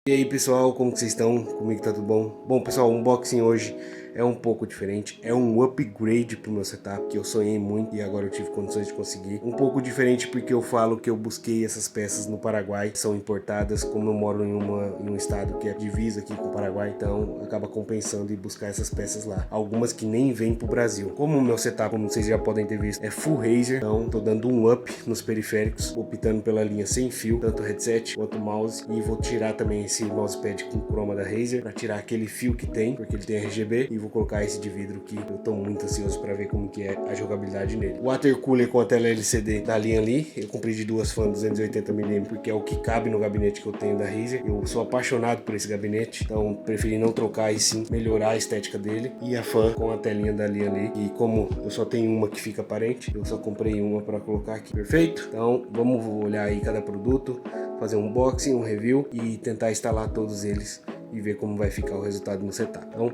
E aí pessoal, como que vocês estão? Comigo tá tudo bom? Bom pessoal, o unboxing hoje é um pouco diferente, é um upgrade pro meu setup, que eu sonhei muito e agora eu tive condições de conseguir. Um pouco diferente porque eu falo que eu busquei essas peças no Paraguai, são importadas, como eu moro em um estado que é divisa aqui com o Paraguai, então acaba compensando e buscar essas peças lá. Algumas que nem vêm pro Brasil. Como o meu setup, como vocês já podem ter visto, é full Razer, então tô dando um up nos periféricos, optando pela linha sem fio, tanto headset quanto mouse, e vou tirar também esse mousepad com croma da Razer, para tirar aquele fio que tem, porque ele tem RGB, e vou colocar esse de vidro que eu tô muito ansioso para ver como que é a jogabilidade nele. O water cooler com a tela LCD da Lian Li, eu comprei de duas fãs 280mm, porque é o que cabe no gabinete que eu tenho da Razer. Eu sou apaixonado por esse gabinete, então preferi não trocar e sim melhorar a estética dele. E a fã com a telinha da Lian Li, e como eu só tenho uma que fica aparente, eu só comprei uma para colocar aqui. Perfeito? Então vamos olhar aí cada produto, fazer um unboxing, um review e tentar instalar todos eles e ver como vai ficar o resultado no setup. Então,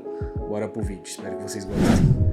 bora pro vídeo. Espero que vocês gostem.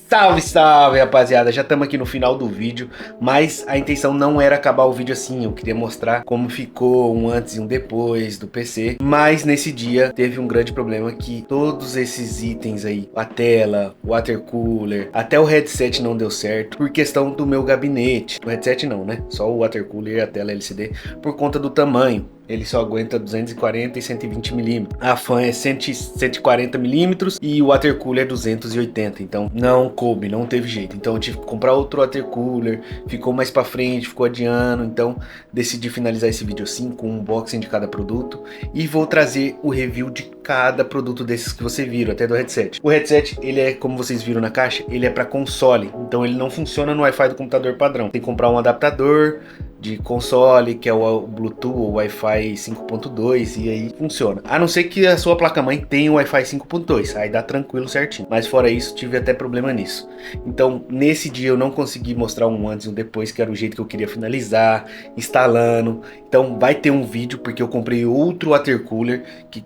Salve, salve, rapaziada, já estamos aqui no final do vídeo, mas a intenção não era acabar o vídeo assim, eu queria mostrar como ficou um antes e um depois do PC, mas nesse dia teve um grande problema que todos esses itens aí, a tela, o water cooler, até o headset não deu certo por questão do meu gabinete. O headset não, né? Só o water cooler e a tela LCD por conta do tamanho. Ele só aguenta 240 e 120 milímetros. A fan é 140 milímetros e o water cooler é 280. Então não coube, não teve jeito. Então eu tive que comprar outro water cooler. Ficou mais pra frente, ficou adiando. Então decidi finalizar esse vídeo assim, com um unboxing de cada produto. E vou trazer o review de cada produto desses que vocês viram, até do headset. O headset, ele é, como vocês viram na caixa, ele é para console. Então ele não funciona no Wi-Fi do computador padrão. Tem que comprar um adaptador de console, que é o Bluetooth ou Wi-Fi 5.2, e aí funciona. A não ser que a sua placa-mãe tenha o Wi-Fi 5.2, aí dá tranquilo certinho. Mas fora isso, tive até problema nisso. Então, nesse dia eu não consegui mostrar um antes e um depois, que era o jeito que eu queria finalizar, instalando. Então vai ter um vídeo, porque eu comprei outro water cooler, que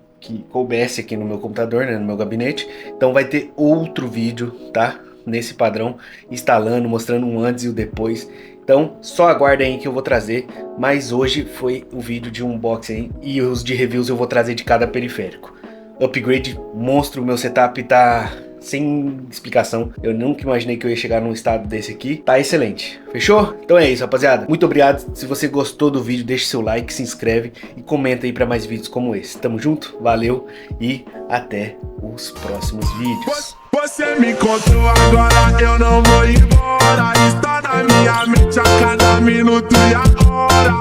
coubesse aqui no meu computador, né, no meu gabinete. Então vai ter outro vídeo, tá? Nesse padrão, instalando, mostrando um antes e o depois. Então só aguardem aí que eu vou trazer, mas hoje foi o vídeo de unboxing e os de reviews eu vou trazer de cada periférico. Upgrade monstro, meu setup tá sem explicação, eu nunca imaginei que eu ia chegar num estado desse aqui, tá excelente, fechou? Então é isso, rapaziada, muito obrigado, se você gostou do vídeo deixe seu like, se inscreve e comenta aí pra mais vídeos como esse. Tamo junto, valeu e até os próximos vídeos. Você me encontrou agora, eu não vou embora. Está na minha mente a cada minuto e a hora.